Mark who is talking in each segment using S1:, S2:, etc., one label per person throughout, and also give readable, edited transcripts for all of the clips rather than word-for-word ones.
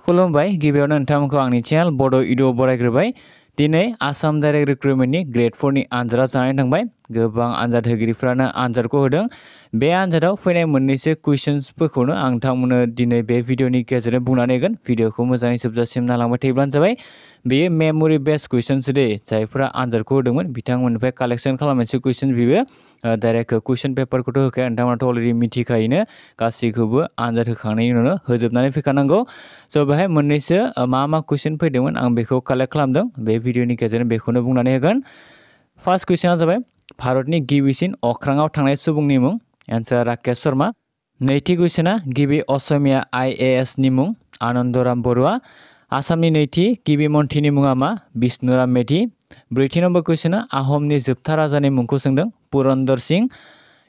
S1: खुलुमबाय गिबियावनो नोंथांमोनखौ आंनि चेनेल बड edu बरायग्रोबाय दिनै आसाम डाइरेक्ट रिक्रुटमेन्टनि ग्रेड 4 नि आनजादा जानानै थांबाय गोबां आनजाद होगिरिफोरानो आनजादखौ होदों बे आनजादाव फैनाय मोननैसो कुइसन्सफोरखौनो आं नोंथांमोननो दिनै बे भिडिअनि गेजेरजों बुंनानै होगोन भिडिअखौ मोजाङै जोबजासिम नायलांबाय थायोब्लानो जाबाय बेयो मेमोरि बेस्ड कुइसन्स दे जायफोरा आनजादखौ होदोंमोन बिथांमोननिफ्राय कालेक्शन खालामनायसो कुइसन बियो डाइरेक्ट कुइसन पेपारखौथ' होखाया नोंथांमोनाथ' अलरेडि मिथिखायोनो गासैखौबो आनजाद होखांनायनि उनावनो होजोबनानै फैखानांगौ स' बेहाय मोननैसो मा कुइसन फैदोंमोन आं बेखौ कालेक्ट खालामदों बे भिडिअनि गेजेरजों बेखौनो बुंनानै होगोन फार्स्ट कुइसना जाबाय भारतनि गिबिसिन अख्राङाव थांनाय सुबुंनि मुं एन्सार राकेश शर्मा नैथि कुइसना गिबि असमिया IAS नि मुं आनन्दराम बरुवा आसामनि नैथि गिबि मन्थ्रिनि मुङा मा बिष्णुराम मेधि ब्रैथि नम्बर कुइसना आहमनि जोबथा राजानि मुंखौ सोंदों पुरन्दर सिंह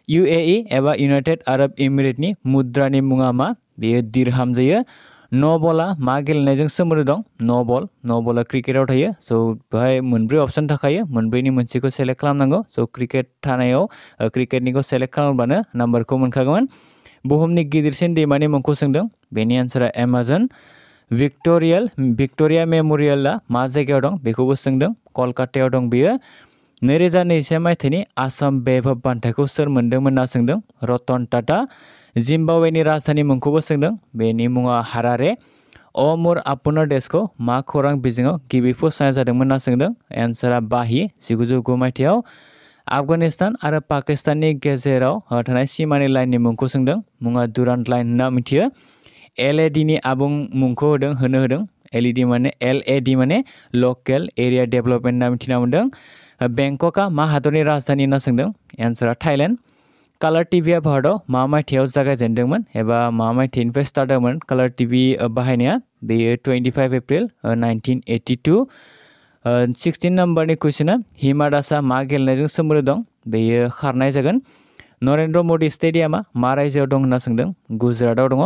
S1: UAE एबा इउनाइटेड आरब इमिरेटनि मुद्रानि मुङा मा बेयो दिरहाम जायो न'बला मा गेलेनायजों सोमोन्दो दं न'बला क्रिकेटाव थायो स' बेहाय मोनब्रै अपसन थाखायो मोनब्रैनि मोनसेखौ सेलेक्ट खालामनांगौ स' क्रिकेट थानायाव क्रिकेटनिखौ सेलेक्ट खालामबानो नाम्बारखौ मोनखागोन बुहुमनि गिदिरसिन दैमानि मुंखौ सोंदों बेनि एन्सारा एमाजन भिक्ट'रिया मेम'रियेलआ मा जायगायाव दं बेखौबो सोंदों कलकातायाव दं बेयो 2021 मायथाइनि आसाम वैभव बान्थाखौ सोर मोनदोंमोन होनना सोंदों रतन टाटा जिम्बाब्वेनि राजधानि मुंखौबो सोंदों बेनि मुङा हारारे अमुर आपनार देशखौ मा खौरां बिजोङाव गिबि फोसावनाय जादोंमोन होनना सोंदों एन्सारा बाहि 1909 मायथाइयाव आफगानिस्तान आरो पाकिस्ताननि गेजेराव थानाय सिमानि लाइननि मुंखौ सोंदों मुङा दुरान्त लाइन होनना मिथियो LAD नि आबुं मुंखौ होनो होदों LAD माने लकेल एरिया डेभेलपमेन्ट होनना मिथिना मोन्दों बेंककआ मा हादरनि राजधानि होनना सोंदों एन्सारा थाइलेण्ड कालार टिभिया भारतआव मा मायथाइयाव जागायजेनदोंमोन एबा मा मायथाइनिफ्राय स्टार्ट जादोंमोन कालार टिभि बाहायनाया बेयो 25 एप्रिल 1982 16 नम्बरनि कुइसना हिमा दासआ मा गेलेनायजों सोमोन्दो दं बेयो खारनाय जागोन नरेन्द्र मदि स्टेडियामा मा रायजोआव दं होनना सोंदों गुजरातआव दङ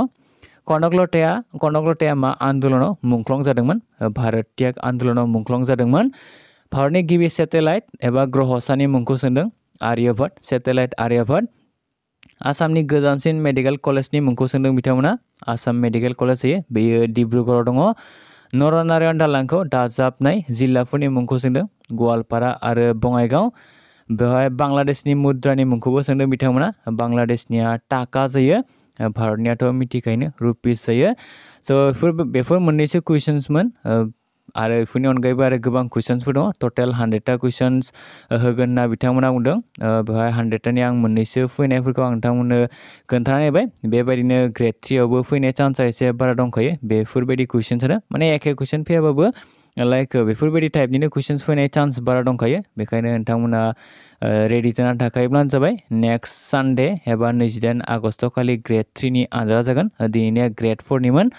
S1: कनकलताया मा आन्दोलनाव मुंख्लं जादोंमोन भारत त्याग आन्दोलनाव मुंख्लं जादोंमोन भारतनि गिबि सेटेलाइट एबा ग्रहसानि मुंखौ सोंदों आर्यभट्ट सेटेलाइट आर्यभट्ट आसामनि गोजामसिन मेडिकेल कलेजनि मुंखौ सोंदों बिथांमोना आसाम मेडिकेल कलेज जायो बेयो डिब्रुगड़आव दङ नरनारायण दालांखौ दाजाबनाय जिल्लाफोरनि मुंखौ सोंदों गवालपारा आरो बङाइगाव बेवहाय बांलादेशनि मुद्रानि मुंखौबो सोंदों बिथांमोना बांलादेशनिया टाका जायो भारतनियाथ' मिथिखायोनो रुपिस जायो स' बेफोर मोननैसो कुइसन्समोन आरो बेफोरनि अनगायैबो आरो गोबां कुइसन्सफोर दङ टटेल 100टा कुइसन्स होगोन होनना बिथांमोना बुंदों बेवहाय 100टानि आं मोननैसो फैनायफोरखौ आं नोंथांमोननो खोन्थानानै होबाय बेबायदिनो ग्रेड 3आवबो फैनाय चान्सआ एसे बारा दंखायो बेफोरबायदि कुइसन्सआनो माने एखे कुइसन फैयाबाबो लाइक बेफोरबायदि टाइपनिनो कुइसन्स फैनाय चान्स बारा दंखायो बेखायनो नोंथांमोना रेडि जानानै थाखायोब्लानो जाबाय नेक्स्ट सानडे एबा 28 आगस्ट खालि ग्रेड 3 नि आनजादा जागोन दिनैनिया ग्रेड 4 निमोन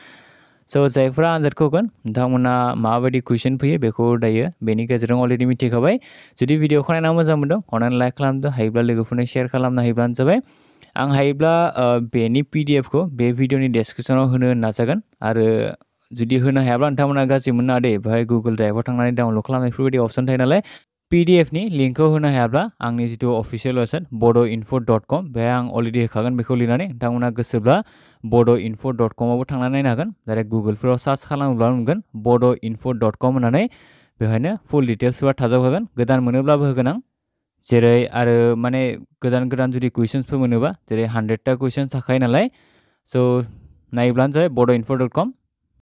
S1: स' जायफोरा आनजादखौ होगोन नोंथांमोना माबायदि कुइसन फैयो बेखौ दायो बेनि गेजेरजों अलरेडि मिथिखाबाय जुदि भिडिअखौ नायना मोजां मोनदों अननानै लाइक खालामदो हायोब्ला लोगोफोरनो शेयार खालामना होयोब्लानो जाबाय आं हायोब्ला बेनि PDF खौ बे भिडिअनि डेसक्रिपसनाव होनो नाजागोन आरो जुदि होनो हायाब्ला नोंथांमोना गाज्रि मोननो दे बेहाय गुगल ड्राइभआव थांनानै डाउनलड खालामनायफोरबायदि अपसन थायो नालाय PDF नि लिंकखौ होनो हायाब्ला आंनि जिथु अफिसियेल वेबसाइट bodoinfo.com बेहाय आं अलरेडि होखागोन बेखौ लिरनानै नोंथांमोना गोसोब्ला bodoinfo.com आवबो थांनानै नायनो हागोन डाइरेक्ट गुगलफोराव सार्च खालामोब्ला मोनगोन bodoinfo.com होननानै बेवहायनो फुल डिटेल्सफोरा थाजोबखागोन गोदान मोनोब्लाबो होगोन आं जेरै आरो माने गोदान जुदि कुइसन्सफोर मोनोबा जेरै 100टा कुइसन्स थाखायो नालाय स' नायोब्लानो जाबाय bodoinfo.com